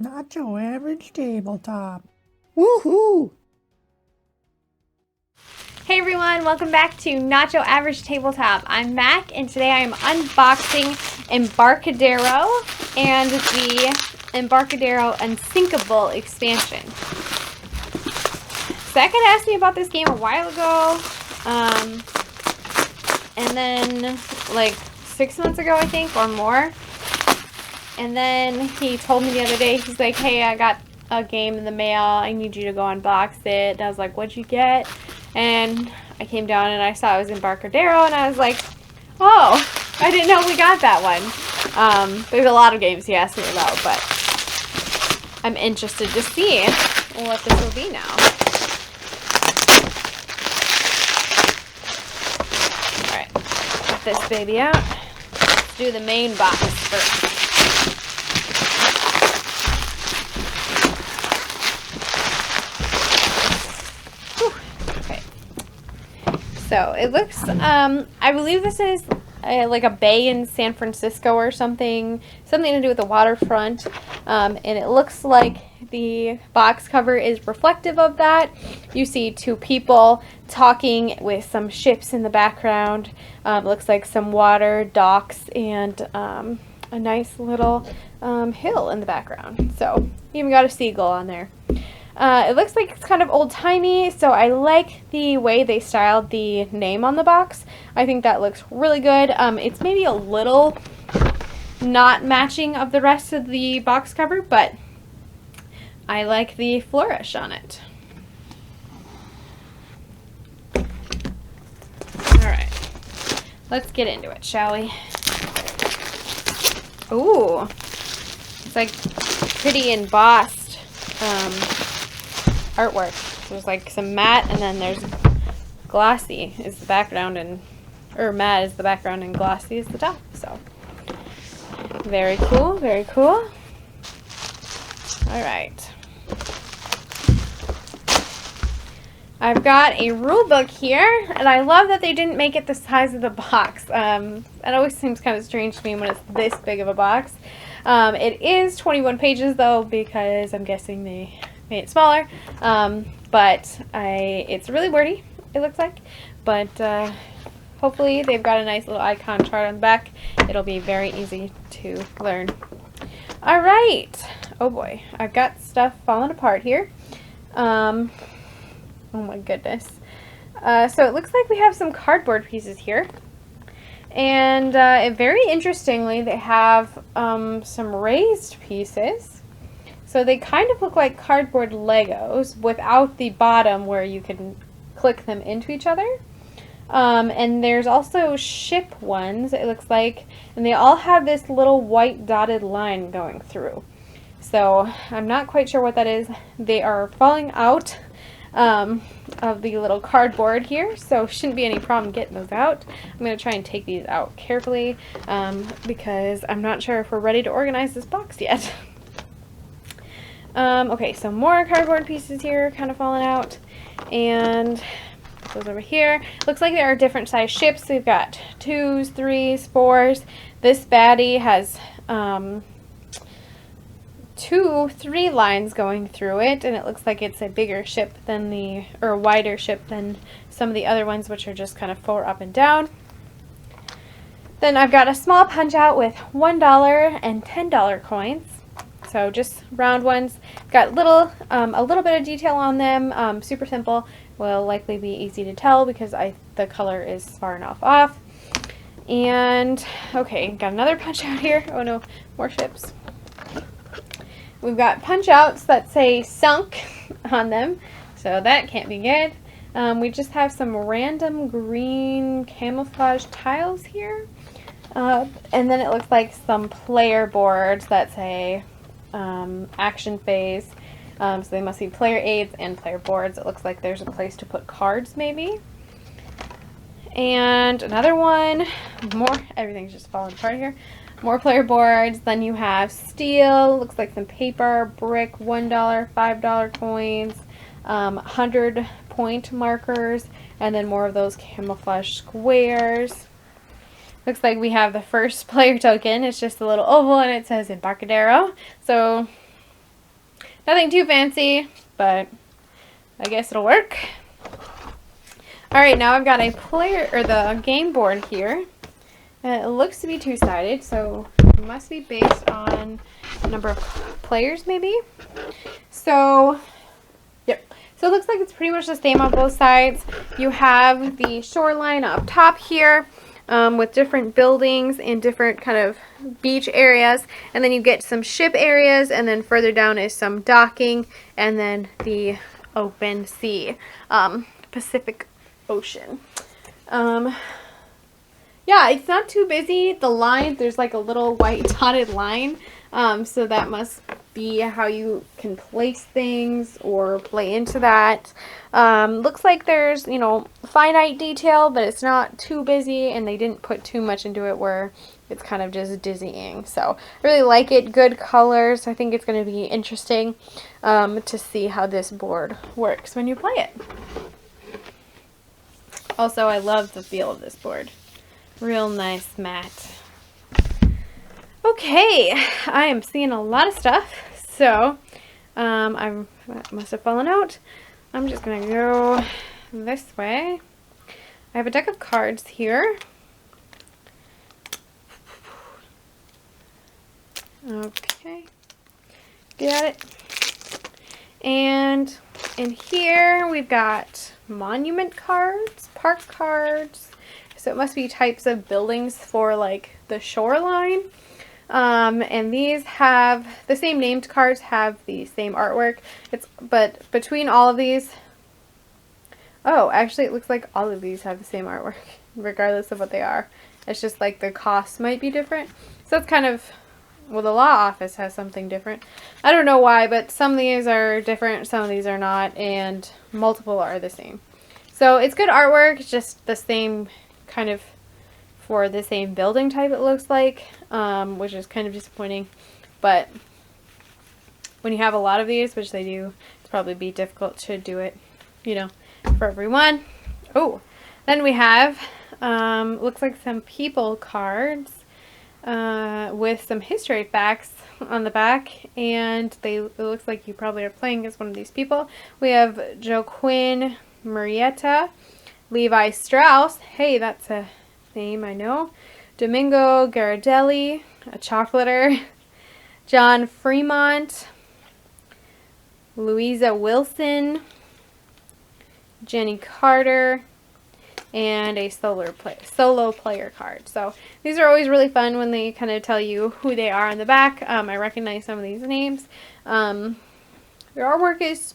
Not your average tabletop. Woohoo! Hey everyone, welcome back to Not Your Average Tabletop. I'm Mac, and today I am unboxing Embarcadero and the Embarcadero Unsinkable expansion. Zach had asked me about this game a while ago, and then like 6 months ago, I think, or more. And then he told me the other day, he's like, hey, I got a game in the mail. I need you to go unbox it. And I was like, what'd you get? And I came down and I saw it was Embarcadero, and I was like, oh, I didn't know we got that one. There's a lot of games he asked me about, but I'm interested to see what this will be now. Alright, get this baby out. Let's do the main box first. So it looks, I believe this is like a bay in San Francisco or something to do with the waterfront, and it looks like the box cover is reflective of that. You see two people talking with some ships in the background. It looks like some water, docks, and a nice little hill in the background. So even got a seagull on there. It looks like it's kind of old-timey, so I like the way they styled the name on the box. I think that looks really good. It's maybe a little not matching of the rest of the box cover, but I like the flourish on it. Alright, let's get into it, shall we? Ooh, it's like pretty embossed artwork. There's like some matte, and then there's glossy is the background, or matte is the background and glossy is the top. So very cool, very cool. All right, I've got a rule book here, and I love that they didn't make it the size of the box. It always seems kind of strange to me when it's this big of a box. It is 21 pages though, because I'm guessing they made it smaller, but it's really wordy, it looks like, but hopefully they've got a nice little icon chart on the back. It'll be very easy to learn. All right, oh boy, I've got stuff falling apart here. Oh my goodness. So it looks like we have some cardboard pieces here, and very interestingly, they have some raised pieces. So they kind of look like cardboard Legos without the bottom where you can click them into each other. And there's also ship ones, it looks like, and they all have this little white dotted line going through. So I'm not quite sure what that is. They are falling out of the little cardboard here, so shouldn't be any problem getting those out. I'm going to try and take these out carefully because I'm not sure if we're ready to organize this box yet. Okay, so more cardboard pieces here kind of falling out, and those over here. Looks like there are different size ships. We've got 2s, 3s, 4s. This baddie has 3 lines going through it, and it looks like it's a bigger ship than or a wider ship than some of the other ones, which are just kind of 4 up and down. Then I've got a small punch out with $1 and $10 coins. So just round ones. Got a little bit of detail on them. Super simple. Will likely be easy to tell because the color is far enough off. And okay, got another punch out here. Oh no, more ships. We've got punch outs that say sunk on them, so that can't be good. We just have some random green camouflage tiles here. And then it looks like some player boards that say action phase, so they must be player aids and player boards. It looks like there's a place to put cards maybe, and another one, everything's just falling apart here. More player boards. Then you have steel, looks like some paper, brick, $1, $5 coins, 100 point markers, and then more of those camouflage squares. Looks like we have the first player token. It's just a little oval and it says Embarcadero. So Nothing too fancy, but I guess it'll work. Alright, now I've got a player, or the game board here. It looks to be two-sided, so it must be based on the number of players, maybe. So, yep. So it looks like it's pretty much the same on both sides. You have the shoreline up top here with different buildings and different kind of beach areas. And then you get some ship areas, and then further down is some docking, and then the open sea, Pacific Ocean. Yeah, it's not too busy. The lines, there's like a little white dotted line. So that must be how you can place things or play into that. Looks like there's, you know, finite detail, but it's not too busy, and they didn't put too much into it where it's kind of just dizzying. So I really like it. Good colors. I think it's going to be interesting to see how this board works when you play it. Also, I love the feel of this board. Real nice matte. Okay, I am seeing a lot of stuff, so I must have fallen out. I'm just going to go this way. I have a deck of cards here. Okay, got it. And in here we've got monument cards, park cards. So it must be types of buildings for like the shoreline. And these have the same named cards, have the same artwork. But between all of these, oh, actually it looks like all of these have the same artwork, regardless of what they are. It's just like the cost might be different. So it's kind of, well, the law office has something different. I don't know why, but some of these are different, some of these are not, and multiple are the same. So it's good artwork, it's just the same kind of for the same building type, it looks like, which is kind of disappointing. But when you have a lot of these, which they do, it's probably be difficult to do it, you know, for everyone. Oh, then we have, looks like some people cards with some history facts on the back, and it looks like you probably are playing as one of these people. We have Joaquin Murrieta, Levi Strauss, hey, that's a name I know, Domingo Gardelli, a chocolater, John Fremont, Louisa Wilson, Jenny Carter, and a solo player card. So these are always really fun when they kind of tell you who they are on the back. I recognize some of these names. Their artwork is,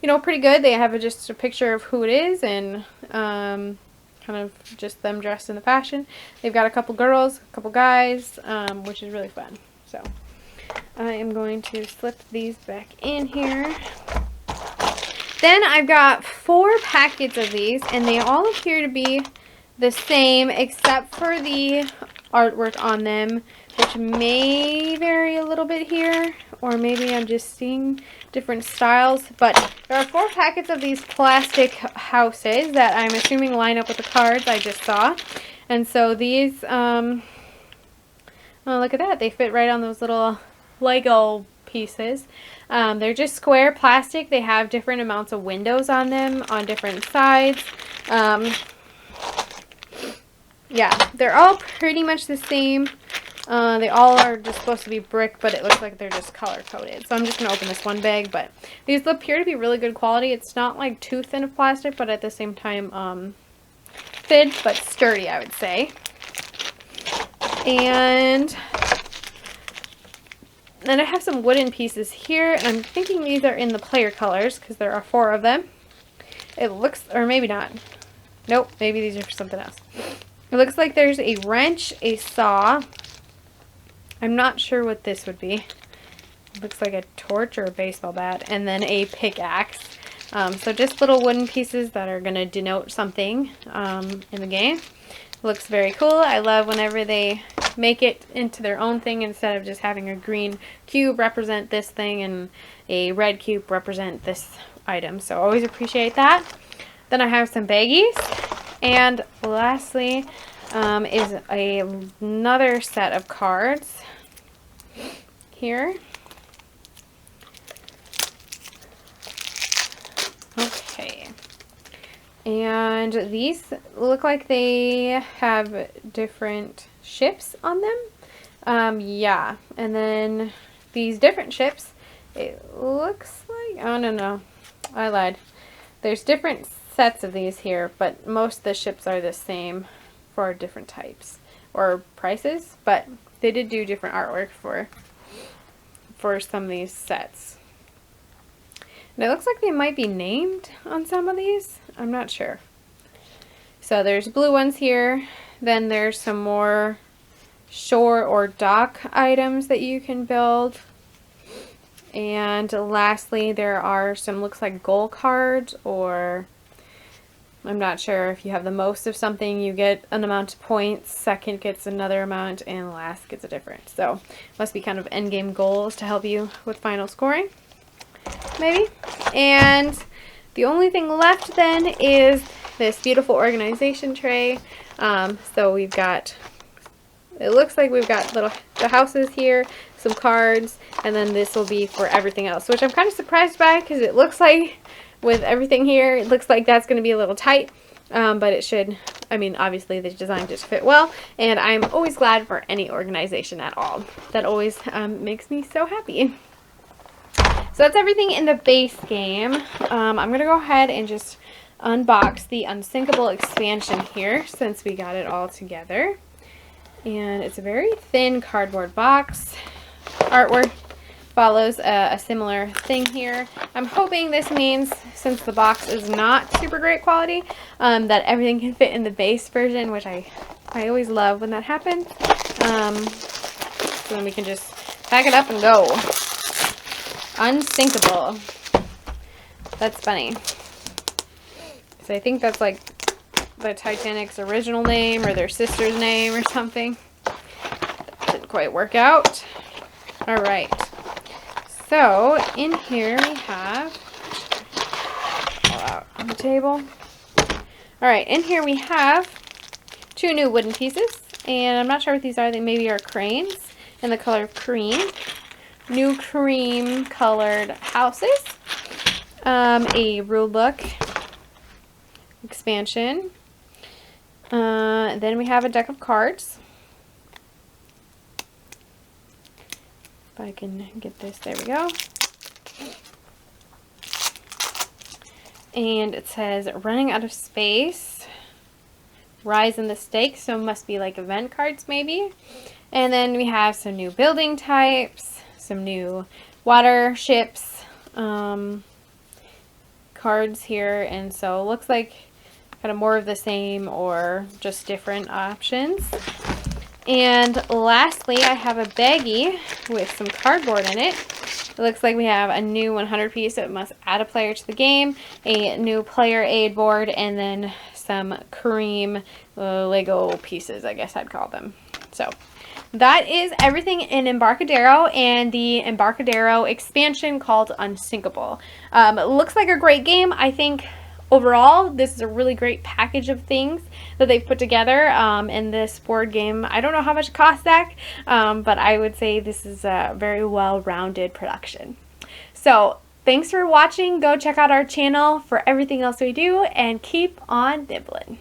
you know, pretty good. They have just a picture of who it is, and kind of just them dressed in the fashion. They've got a couple girls, a couple guys, which is really fun. So I am going to slip these back in here. Then I've got 4 packets of these, and they all appear to be the same except for the artwork on them, which may vary a little bit here, or maybe I'm just seeing different styles. But there are 4 packets of these plastic houses that I'm assuming line up with the cards I just saw. And so these, oh, look at that, they fit right on those little Lego pieces. They're just square plastic. They have different amounts of windows on them on different sides. Yeah, they're all pretty much the same. They all are just supposed to be brick, but it looks like they're just color coded. So I'm just going to open this one bag, but these appear to be really good quality. It's not like too thin of plastic, but at the same time thin but sturdy, I would say. And then I have some wooden pieces here, and I'm thinking these are in the player colors because there are 4 of them. It looks, or maybe not. Nope, maybe these are for something else. It looks like there's a wrench, a saw. I'm not sure what this would be. It looks like a torch or a baseball bat, and then a pickaxe. So just little wooden pieces that are going to denote something in the game. Looks very cool. I love whenever they make it into their own thing instead of just having a green cube represent this thing and a red cube represent this item. So always appreciate that. Then I have some baggies. And lastly is another set of cards here. And these look like they have different ships on them. Yeah, and then these different ships, it looks like, oh no, I lied. There's different sets of these here, but most of the ships are the same for different types or prices, but they did do different artwork for some of these sets. And it looks like they might be named on some of these. I'm not sure. So there's blue ones here. Then there's some more shore or dock items that you can build. And lastly, there are some, looks like goal cards, or I'm not sure, if you have the most of something, you get an amount of points, second gets another amount, and last gets a different. So must be kind of end game goals to help you with final scoring, maybe. And the only thing left then is this beautiful organization tray. So we've got, it looks like we've got the houses here, some cards, and then this will be for everything else, which I'm kind of surprised by, because it looks like with everything here, it looks like that's going to be a little tight, but it should, I mean, obviously the design just fit well, and I'm always glad for any organization at all. That always makes me so happy. So that's everything in the base game. I'm going to go ahead and just unbox the Unsinkable expansion here, since we got it all together. And it's a very thin cardboard box. Artwork follows a similar thing here. I'm hoping this means, since the box is not super great quality, that everything can fit in the base version, which I always love when that happens. So then we can just pack it up and go. Unsinkable. That's funny. So I think that's like the Titanic's original name or their sister's name or something. Didn't quite work out. Alright. So in here we have, out on the table. Alright, in here we have 2 new wooden pieces, and I'm not sure what these are. They maybe are cranes in the color of cream. New cream colored houses. A rule book expansion. Then we have a deck of cards. If I can get this, there we go. And it says running out of space, rise in the stakes, so it must be like event cards maybe. And then we have some new building types, some new water ships, cards here, and so it looks like kind of more of the same or just different options. And lastly, I have a baggie with some cardboard in it. It looks like we have a new 100 piece that must add a player to the game, a new player aid board, and then some cream Lego pieces, I guess I'd call them. So that is everything in Embarcadero and the Embarcadero expansion called Unsinkable. It looks like a great game. I think overall, this is a really great package of things that they've put together in this board game. I don't know how much it cost, Zach, but I would say this is a very well-rounded production. So thanks for watching. Go check out our channel for everything else we do, and keep on nibbling.